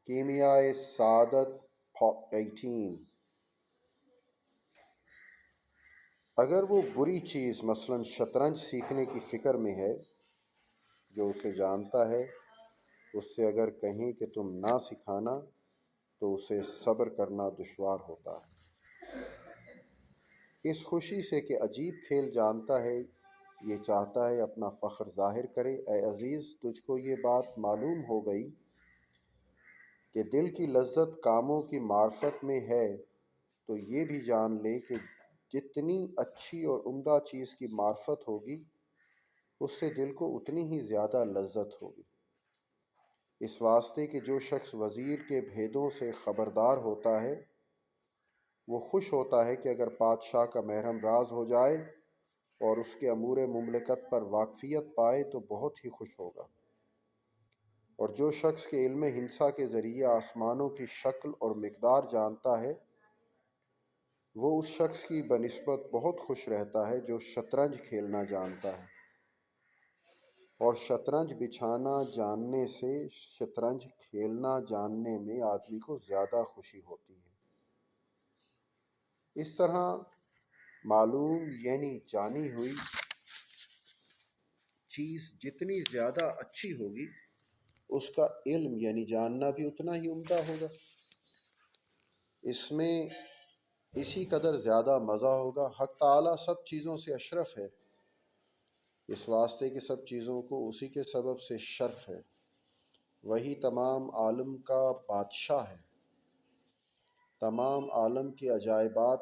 کیمیائے سعادت 18۔ اگر وہ بری چیز مثلاً شطرنج سیکھنے کی فکر میں ہے جو اسے جانتا ہے، اس سے اگر کہیں کہ تم نہ سکھانا تو اسے صبر کرنا دشوار ہوتا ہے۔ اس خوشی سے کہ عجیب کھیل جانتا ہے، یہ چاہتا ہے اپنا فخر ظاہر کرے۔ اے عزیز، تجھ کو یہ بات معلوم ہو گئی کہ دل کی لذت کاموں کی معرفت میں ہے، تو یہ بھی جان لے کہ جتنی اچھی اور عمدہ چیز کی معرفت ہوگی، اس سے دل کو اتنی ہی زیادہ لذت ہوگی۔ اس واسطے کہ جو شخص وزیر کے بھیدوں سے خبردار ہوتا ہے، وہ خوش ہوتا ہے کہ اگر بادشاہ کا محرم راز ہو جائے اور اس کے امور مملکت پر واقفیت پائے تو بہت ہی خوش ہوگا۔ اور جو شخص کے علم ہندسہ کے ذریعے آسمانوں کی شکل اور مقدار جانتا ہے، وہ اس شخص کی بنسبت بہت خوش رہتا ہے جو شطرنج کھیلنا جانتا ہے۔ اور شطرنج بچھانا جاننے سے شطرنج کھیلنا جاننے میں آدمی کو زیادہ خوشی ہوتی ہے۔ اس طرح معلوم یعنی جانی ہوئی چیز جتنی زیادہ اچھی ہوگی، اس کا علم یعنی جاننا بھی اتنا ہی عمدہ ہوگا۔ اس میں اسی قدر زیادہ مزہ ہوگا۔ حق تعالیٰ سب چیزوں سے اشرف ہے، اس واسطے کہ سب چیزوں کو اسی کے سبب سے شرف ہے۔ وہی تمام عالم کا بادشاہ ہے۔ تمام عالم کے عجائبات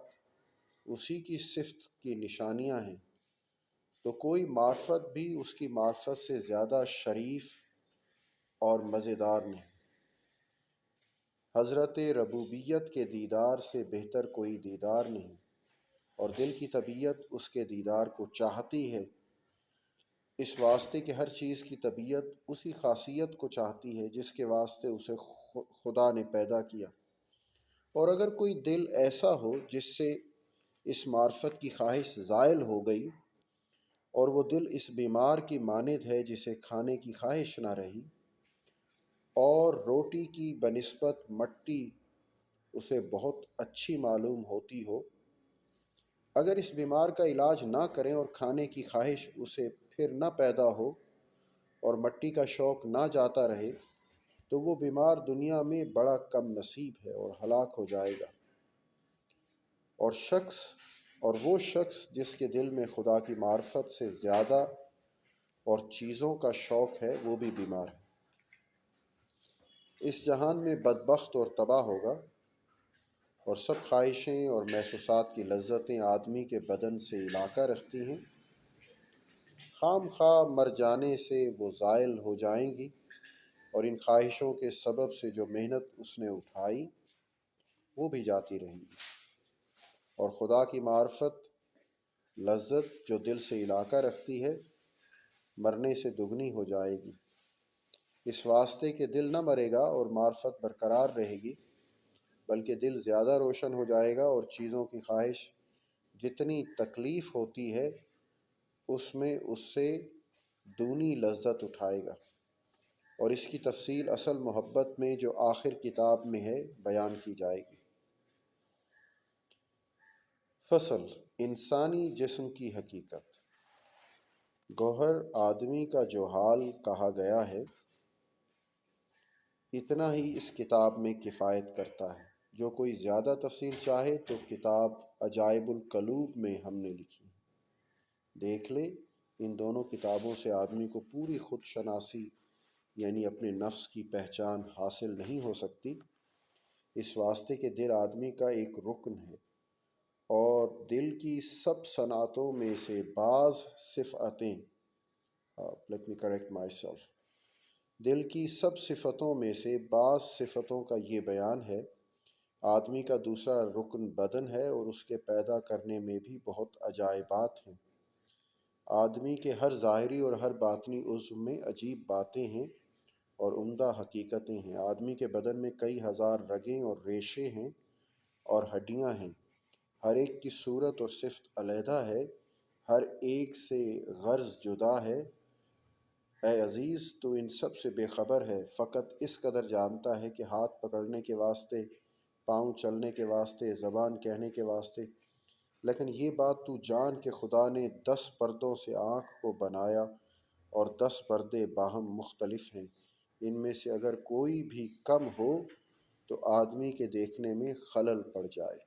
اسی کی صفت کی نشانیاں ہیں، تو کوئی معرفت بھی اس کی معرفت سے زیادہ شریف اور مزیدار نہیں۔ حضرت ربوبیت کے دیدار سے بہتر کوئی دیدار نہیں، اور دل کی طبیعت اس کے دیدار کو چاہتی ہے، اس واسطے کہ ہر چیز کی طبیعت اسی خاصیت کو چاہتی ہے جس کے واسطے اسے خدا نے پیدا کیا۔ اور اگر کوئی دل ایسا ہو جس سے اس معرفت کی خواہش زائل ہو گئی، اور وہ دل اس بیمار کی مانند ہے جسے کھانے کی خواہش نہ رہی، اور روٹی کی بنسبت مٹی اسے بہت اچھی معلوم ہوتی ہو، اگر اس بیمار کا علاج نہ کریں اور کھانے کی خواہش اسے پھر نہ پیدا ہو اور مٹی کا شوق نہ جاتا رہے، تو وہ بیمار دنیا میں بڑا کم نصیب ہے اور ہلاک ہو جائے گا۔ اور وہ شخص جس کے دل میں خدا کی معرفت سے زیادہ اور چیزوں کا شوق ہے، وہ بھی بیمار ہے۔ اس جہان میں بدبخت اور تباہ ہوگا، اور سب خواہشیں اور محسوسات کی لذتیں آدمی کے بدن سے علاقہ رکھتی ہیں، خام خواہ مر جانے سے وہ زائل ہو جائیں گی، اور ان خواہشوں کے سبب سے جو محنت اس نے اٹھائی وہ بھی جاتی رہیں گی، اور خدا کی معرفت لذت جو دل سے علاقہ رکھتی ہے، مرنے سے دگنی ہو جائے گی۔ اس واسطے کہ دل نہ مرے گا اور معرفت برقرار رہے گی، بلکہ دل زیادہ روشن ہو جائے گا، اور چیزوں کی خواہش جتنی تکلیف ہوتی ہے اس میں اس سے دونی لذت اٹھائے گا۔ اور اس کی تفصیل اصل محبت میں جو آخر کتاب میں ہے بیان کی جائے گی۔ فصل انسانی جسم کی حقیقت۔ گوہر آدمی کا جو حال کہا گیا ہے، اتنا ہی اس کتاب میں کفایت کرتا ہے۔ جو کوئی زیادہ تفصیل چاہے تو کتاب عجائب القلوب میں ہم نے لکھی ہے، دیکھ لے۔ ان دونوں کتابوں سے آدمی کو پوری خود شناسی یعنی اپنے نفس کی پہچان حاصل نہیں ہو سکتی، اس واسطے کہ دل آدمی کا ایک رکن ہے، اور دل کی سب صنعتوں میں سے بعض صفتیں let me correct myself دل کی سب صفتوں میں سے بعض صفتوں کا یہ بیان ہے۔ آدمی کا دوسرا رکن بدن ہے، اور اس کے پیدا کرنے میں بھی بہت عجائبات ہیں۔ آدمی کے ہر ظاہری اور ہر باطنی عضو میں عجیب باتیں ہیں اور عمدہ حقیقتیں ہیں۔ آدمی کے بدن میں کئی ہزار رگیں اور ریشے ہیں اور ہڈیاں ہیں، ہر ایک کی صورت اور صفت علیحدہ ہے، ہر ایک سے غرض جدا ہے، اے عزیز تو ان سب سے بے خبر ہے، فقط اس قدر جانتا ہے کہ ہاتھ پکڑنے کے واسطے، پاؤں چلنے کے واسطے، زبان کہنے کے واسطے، لیکن یہ بات تو جان کہ خدا نے 10 پردوں سے آنکھ کو بنایا اور 10 پردے باہم مختلف ہیں، ان میں سے اگر کوئی بھی کم ہو تو آدمی کے دیکھنے میں خلل پڑ جائے۔